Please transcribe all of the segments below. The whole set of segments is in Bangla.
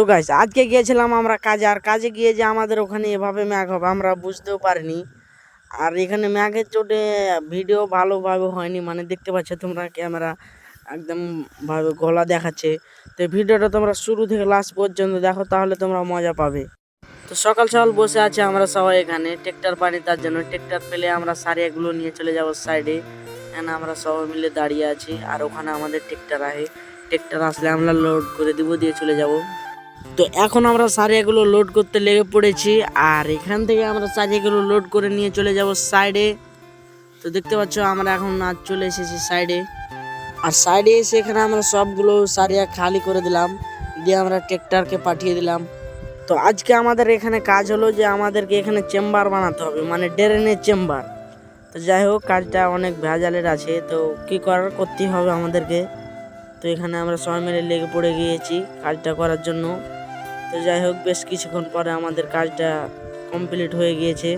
তো গাইস আজকে গিয়েছিলাম আমরা কাজে, আর কাজে গিয়ে যে আমাদের ওখানে এভাবে ম্যাগ হবে আমরা বুঝতেও পারিনি। আর এখানে ম্যাগের চোটে ভিডিও ভালোভাবে হয়নি, মানে দেখতে পাচ্ছ তোমরা ক্যামেরা একদম ভাবে গলা দেখাচ্ছে। তো ভিডিওটা তোমরা শুরু থেকে লাস্ট পর্যন্ত দেখো, তাহলে তোমরা মজা পাবে। তো সকাল সকাল বসে আছে আমরা সবাই এখানে ট্রেক্টর পানি, তার জন্য ট্রেক্টর পেলে আমরা সারিয়াগুলো নিয়ে চলে যাব সাইডে। এখানে আমরা সবাই মিলে দাঁড়িয়ে আছি, আর ওখানে আমাদের ট্রেক্টর আহে, ট্রেক্টর আসলে আমরা লোড করে দিব, দিয়ে চলে যাব। তো এখন আমরা সারিয়াগুলো লোড করতে লেগে পড়েছি, আর এখান থেকে আমরা সারিয়াগুলো লোড করে নিয়ে চলে যাব সাইডে। তো দেখতে পাচ্ছ আমরা এখন আজ চলে এসেছি সাইডে, আর সাইডে এসে এখানে আমরা সবগুলো সারিয়া খালি করে দিলাম, দিয়ে আমরা ট্রেক্টরকে পাঠিয়ে দিলাম। তো আজকে আমাদের এখানে কাজ হলো যে আমাদেরকে এখানে চেম্বার বানাতে হবে, মানে ড্রেনের চেম্বার। তো যাই হোক কাজটা অনেক ভেজালের আছে, তো কি করার করতেই হবে আমাদেরকে। তো এখানে আমরা সবাই মিলে লেগে পড়ে গিয়েছি কাজটা করার জন্য। তো যাই হোক বেশ কিছুক্ষণ পরে আমাদের কাজটা কমপ্লিট হয়ে গিয়েছে।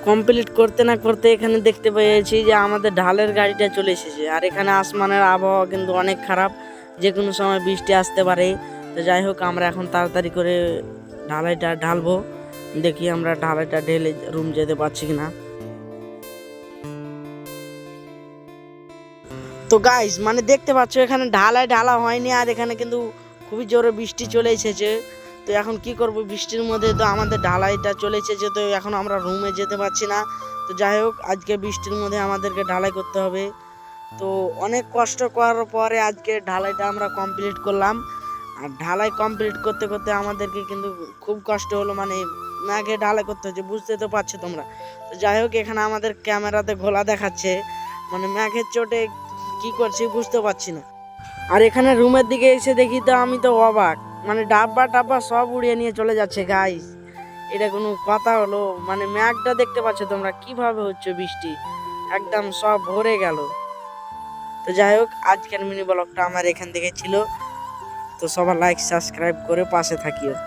কমপ্লিট করতে না করতে এখানে দেখতে পেয়েছি যে আমাদের ঢালের গাড়িটা চলে এসেছে, আর এখানে আসমানের আবহাওয়া কিন্তু অনেক খারাপ, যে কোনো সময় বৃষ্টি আসতে পারে। তো যাই হোক আমরা এখন তাড়াতাড়ি করে ঢালাইটা ঢালবো, দেখি আমরা ঢালাইটা ঢেলে রুম যেতে পারছি কিনা। তো গাইস মানে দেখতে পাচ্ছ এখানে ঢালা হয়নি, আর এখানে কিন্তু খুবই জোরে বৃষ্টি চলে এসেছে। তো এখন কি করব, বৃষ্টির মধ্যে তো আমাদের ঢালাইটা চলে এসেছে, তো এখন আমরা রুমে যেতে পারছি না। তো যাই হোক আজকে বৃষ্টির মধ্যে আমাদেরকে ঢালাই করতে হবে। তো অনেক কষ্ট করার পরে আজকে ঢালাইটা আমরা কমপ্লিট করলাম। আর ঢালাই কমপ্লিট করতে করতে আমাদেরকে কিন্তু খুব কষ্ট হলো, মানে ম্যাগে ঢালাই করতে হচ্ছে, বুঝতে তো পারছো তোমরা। তো যাই হোক এখানে আমাদের ক্যামেরাতে ঘোলা দেখাচ্ছে, মানে ম্যাগের চোটে কি করছি বুঝতে পারছি না। আর এখানে রুমের দিকে এসে দেখি তো আমি তো অবাক, মানে ডাব্বা টাব্বা সব উড়িয়ে নিয়ে চলে যাচ্ছে গাইস। এটা কোনো কথা হলো? মানে ম্যাগটা দেখতে পাচ্ছ তোমরা কিভাবে হচ্ছে বৃষ্টি, একদম সব ভরে গেল। তো যাই হোক আজকের মিনি ব্লগটা আমার এখান থেকে ছিল। তো সবার লাইক সাবস্ক্রাইব করে পাশে থাকিও।